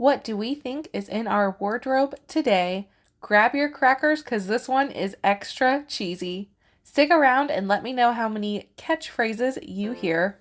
What do we think is in our wardrobe today? Grab your crackers because this one is extra cheesy. Stick around and let me know how many catchphrases you hear.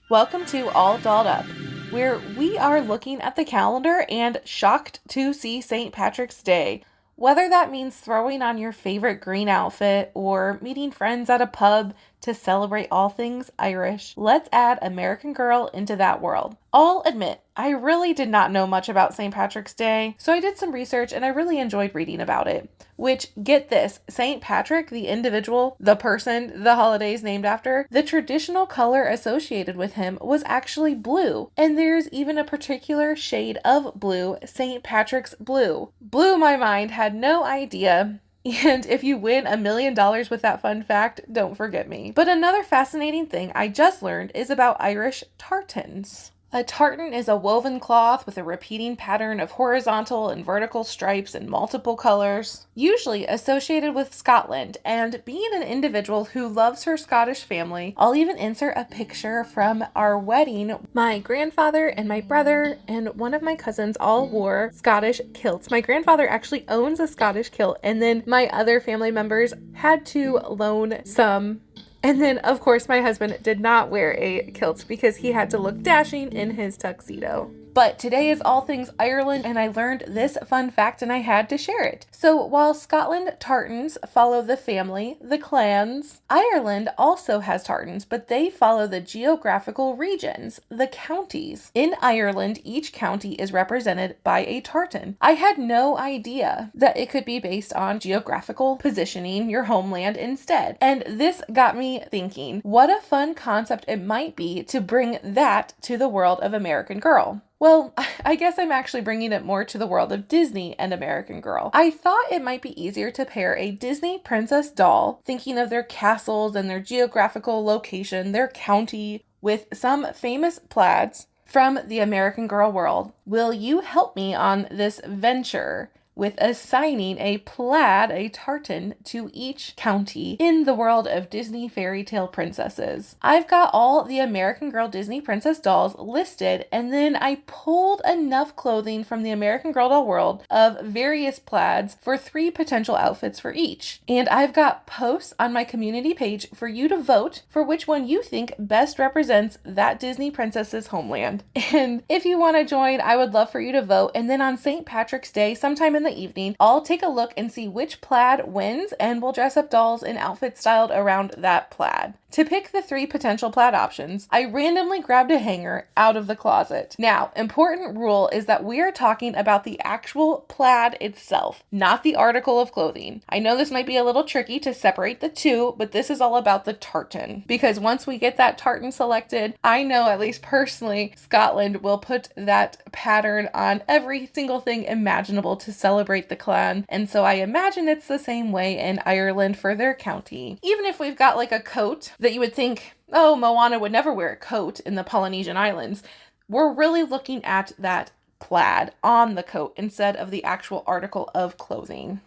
Welcome to All Dolled Up, where we are looking at the calendar and shocked to see St. Patrick's Day. Whether that means throwing on your favorite green outfit or meeting friends at a pub to celebrate all things Irish, let's add American Girl into that world. I'll admit, I really did not know much about St. Patrick's Day, so I did some research and I really enjoyed reading about it. Which, get this, St. Patrick, the individual, the person the holiday is named after, the traditional color associated with him was actually blue. And there's even a particular shade of blue, St. Patrick's blue. Blew my mind, had no idea. And if you win $1 million with that fun fact, don't forget me. But another fascinating thing I just learned is about Irish tartans. A tartan is a woven cloth with a repeating pattern of horizontal and vertical stripes in multiple colors, usually associated with Scotland. And being an individual who loves her Scottish family, I'll even insert a picture from our wedding. My grandfather and my brother and one of my cousins all wore Scottish kilts. My grandfather actually owns a Scottish kilt, and then my other family members had to loan some. And then, of course, my husband did not wear a kilt because he had to look dashing in his tuxedo. But today is all things Ireland, and I learned this fun fact and I had to share it. So while Scotland tartans follow the family, the clans, Ireland also has tartans, but they follow the geographical regions, the counties. In Ireland, each county is represented by a tartan. I had no idea that it could be based on geographical positioning, your homeland instead. And this got me thinking, what a fun concept it might be to bring that to the world of American Girl. Well, I guess I'm actually bringing it more to the world of Disney and American Girl. I thought it might be easier to pair a Disney princess doll, thinking of their castles and their geographical location, their county, with some famous plaids from the American Girl world. Will you help me on this venture with assigning a plaid, a tartan, to each county in the world of Disney fairy tale princesses? I've got all the American Girl Disney princess dolls listed, and then I pulled enough clothing from the American Girl doll world of various plaids for 3 potential outfits for each. And I've got posts on my community page for you to vote for which one you think best represents that Disney princess's homeland. And if you want to join, I would love for you to vote. And then on St. Patrick's Day, sometime in the evening, I'll take a look and see which plaid wins, and we'll dress up dolls in outfits styled around that plaid. To pick the 3 potential plaid options, I randomly grabbed a hanger out of the closet. Now, important rule is that we are talking about the actual plaid itself, not the article of clothing. I know this might be a little tricky to separate the two, but this is all about the tartan. Because once we get that tartan selected, I know, at least personally, Scotland will put that pattern on every single thing imaginable to celebrate the clan. And so I imagine it's the same way in Ireland for their county. Even if we've got like a coat that you would think, oh, Moana would never wear a coat in the Polynesian Islands, we're really looking at that plaid on the coat instead of the actual article of clothing.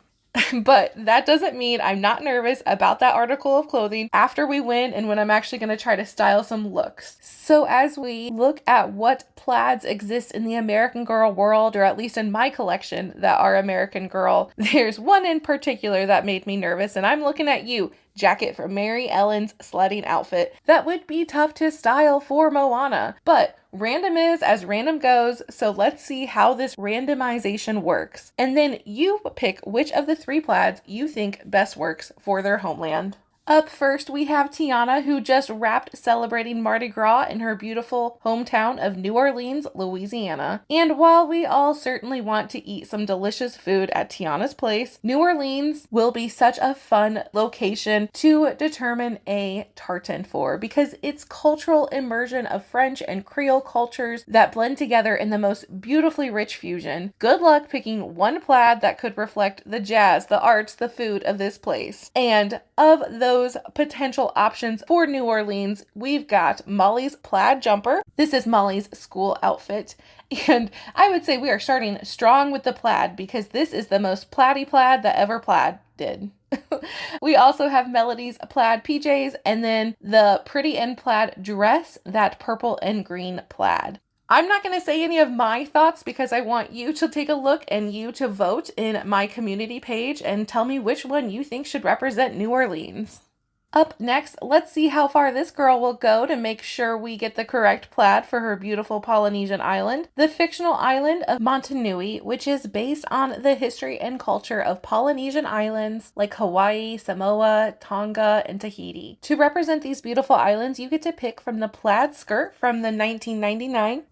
But that doesn't mean I'm not nervous about that article of clothing after we win and when I'm actually going to try to style some looks. So as we look at what plaids exist in the American Girl world, or at least in my collection that are American Girl, there's one in particular that made me nervous, and I'm looking at you. Jacket from Mary Ellen's sledding outfit that would be tough to style for Moana. But random is as random goes, so let's see how this randomization works. And then you pick which of the 3 plaids you think best works for their homeland. Up first, we have Tiana, who just wrapped celebrating Mardi Gras in her beautiful hometown of New Orleans, Louisiana. And while we all certainly want to eat some delicious food at Tiana's place, New Orleans will be such a fun location to determine a tartan for, because it's cultural immersion of French and Creole cultures that blend together in the most beautifully rich fusion. Good luck picking one plaid that could reflect the jazz, the arts, the food of this place. And of those potential options for New Orleans, we've got Molly's plaid jumper. This is Molly's school outfit. And I would say we are starting strong with the plaid because this is the most plaid that ever plaid did. We also have Melody's plaid PJs and then the Pretty in Plaid dress, that purple and green plaid. I'm not going to say any of my thoughts because I want you to take a look and you to vote in my community page and tell me which one you think should represent New Orleans. Up next, let's see how far this girl will go to make sure we get the correct plaid for her beautiful Polynesian island, the fictional island of Motunui, which is based on the history and culture of Polynesian islands like Hawaii, Samoa, Tonga, and Tahiti. To represent these beautiful islands, you get to pick from the plaid skirt from the 1999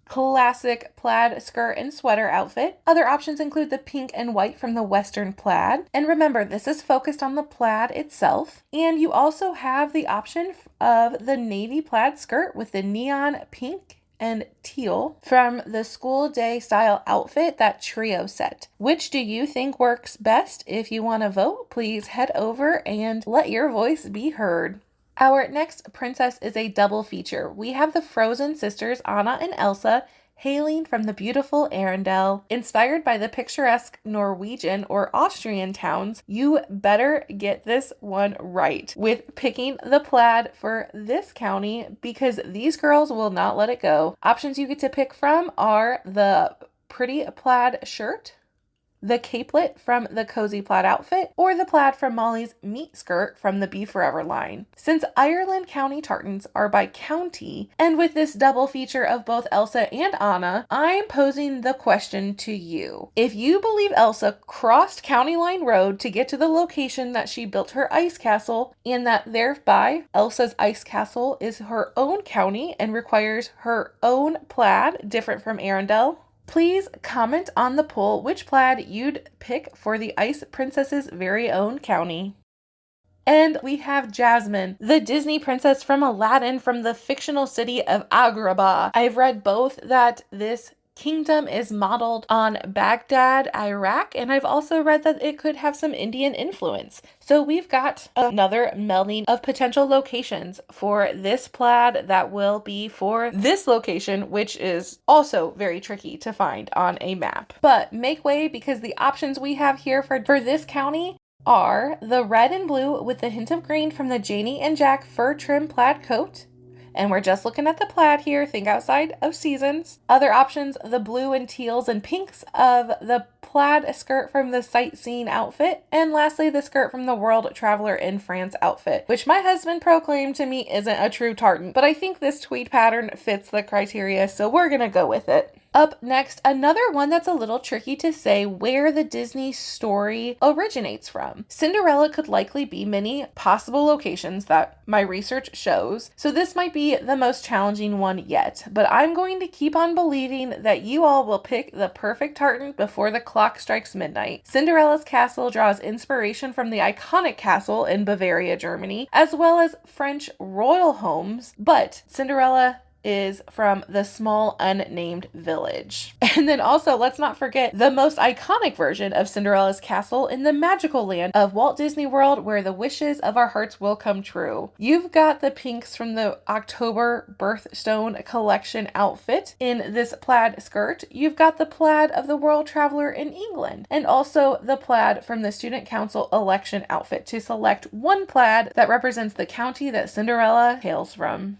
classic plaid skirt and sweater outfit. Other options include the pink and white from the Western plaid. And remember, this is focused on the plaid itself. And you also have the option of the navy plaid skirt with the neon pink and teal from the school day style outfit, that trio set. Which do you think works best? If you want to vote, please head over and let your voice be heard. Our next princess is a double feature. We have the Frozen sisters, Anna and Elsa, hailing from the beautiful Arendelle. Inspired by the picturesque Norwegian or Austrian towns, you better get this one right with picking the plaid for this county because these girls will not let it go. Options you get to pick from are the pretty plaid shirt, the capelet from the cozy plaid outfit, or the plaid from Molly's meat skirt from the Be Forever line. Since Ireland County tartans are by county, and with this double feature of both Elsa and Anna, I'm posing the question to you. If you believe Elsa crossed County Line Road to get to the location that she built her ice castle, and that thereby Elsa's ice castle is her own county and requires her own plaid different from Arendelle, please comment on the poll which plaid you'd pick for the Ice Princess's very own county. And we have Jasmine, the Disney princess from Aladdin from the fictional city of Agrabah. I've read both that this kingdom is modeled on Baghdad, Iraq, and I've also read that it could have some Indian influence. So we've got another melding of potential locations for this plaid that will be for this location, which is also very tricky to find on a map. But make way because the options we have here for this county are the red and blue with a hint of green from the Janie and Jack fur trim plaid coat. And we're just looking at the plaid here, think outside of seasons. Other options, the blue and teals and pinks of the plaid skirt from the sightseeing outfit. And lastly, the skirt from the World Traveler in France outfit, which my husband proclaimed to me isn't a true tartan. But I think this tweed pattern fits the criteria, so we're gonna go with it. Up next, another one that's a little tricky to say where the Disney story originates from. Cinderella could likely be many possible locations that my research shows, so this might be the most challenging one yet, but I'm going to keep on believing that you all will pick the perfect tartan before the clock strikes midnight. Cinderella's castle draws inspiration from the iconic castle in Bavaria, Germany, as well as French royal homes, but Cinderella is from the small unnamed village. And then also, let's not forget the most iconic version of Cinderella's castle in the magical land of Walt Disney World, where the wishes of our hearts will come true. You've got the pinks from the October Birthstone collection outfit in this plaid skirt. You've got the plaid of the World Traveler in England, and also the plaid from the Student Council election outfit to select one plaid that represents the county that Cinderella hails from.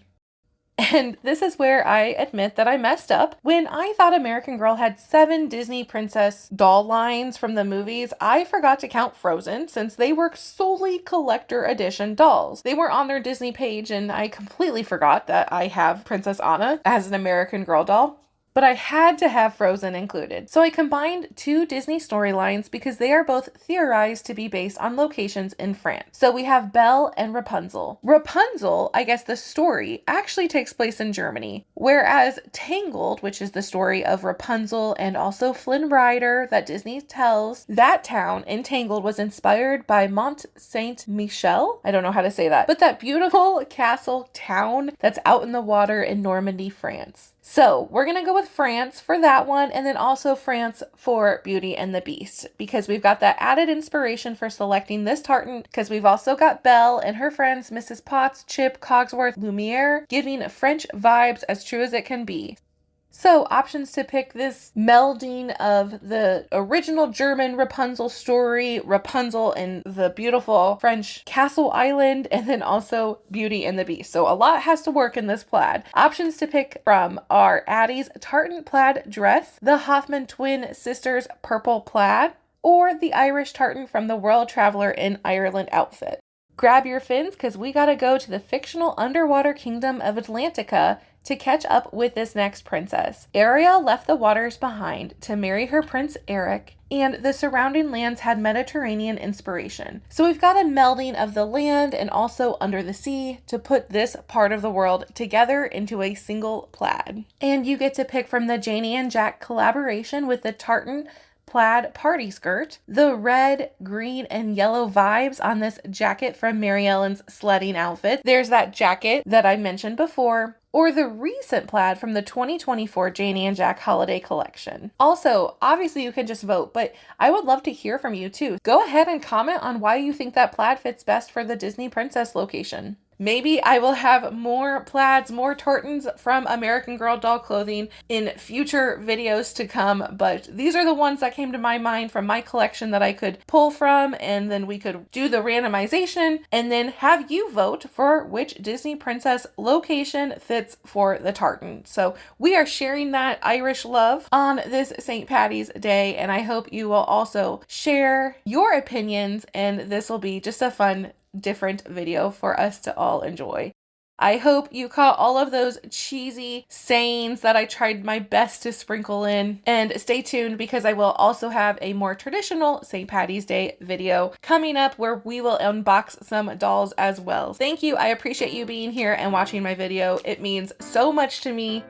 And this is where I admit that I messed up. When I thought American Girl had 7 Disney princess doll lines from the movies, I forgot to count Frozen since they were solely collector edition dolls. They were on their Disney page and I completely forgot that I have Princess Anna as an American Girl doll. But I had to have Frozen included. So I combined 2 Disney storylines because they are both theorized to be based on locations in France. So we have Belle and Rapunzel. Rapunzel, I guess the story, actually takes place in Germany, whereas Tangled, which is the story of Rapunzel and also Flynn Rider that Disney tells, that town in Tangled was inspired by Mont Saint-Michel. I don't know how to say that, but that beautiful castle town that's out in the water in Normandy, France. So we're going to go with France for that one, and then also France for Beauty and the Beast, because we've got that added inspiration for selecting this tartan, because we've also got Belle and her friends Mrs. Potts, Chip, Cogsworth, Lumiere, giving French vibes as true as it can be. So options to pick this melding of the original German Rapunzel story, Rapunzel in the beautiful French castle island, and then also Beauty and the Beast. So a lot has to work in this plaid. Options to pick from are Addie's tartan plaid dress, the Hoffman twin sisters purple plaid, or the Irish tartan from the World Traveler in Ireland outfit. Grab your fins because we gotta go to the fictional underwater kingdom of Atlantica to catch up with this next princess. Ariel left the waters behind to marry her Prince Eric, and the surrounding lands had Mediterranean inspiration. So we've got a melding of the land and also under the sea to put this part of the world together into a single plaid. And you get to pick from the Janie and Jack collaboration with the tartan plaid party skirt, the red, green, and yellow vibes on this jacket from Mary Ellen's sledding outfit. There's that jacket that I mentioned before, or the recent plaid from the 2024 Janie and Jack holiday collection. Also, obviously you can just vote, but I would love to hear from you too. Go ahead and comment on why you think that plaid fits best for the Disney Princess location. Maybe I will have more plaids, more tartans from American Girl doll clothing in future videos to come, but these are the ones that came to my mind from my collection that I could pull from, and then we could do the randomization and then have you vote for which Disney Princess location fits for the tartan. So we are sharing that Irish love on this St. Patty's Day, and I hope you will also share your opinions, and this will be just a fun different video for us to all enjoy. I hope you caught all of those cheesy sayings that I tried my best to sprinkle in, and stay tuned because I will also have a more traditional St. Patty's Day video coming up where we will unbox some dolls as well. Thank you. I appreciate you being here and watching my video. It means so much to me.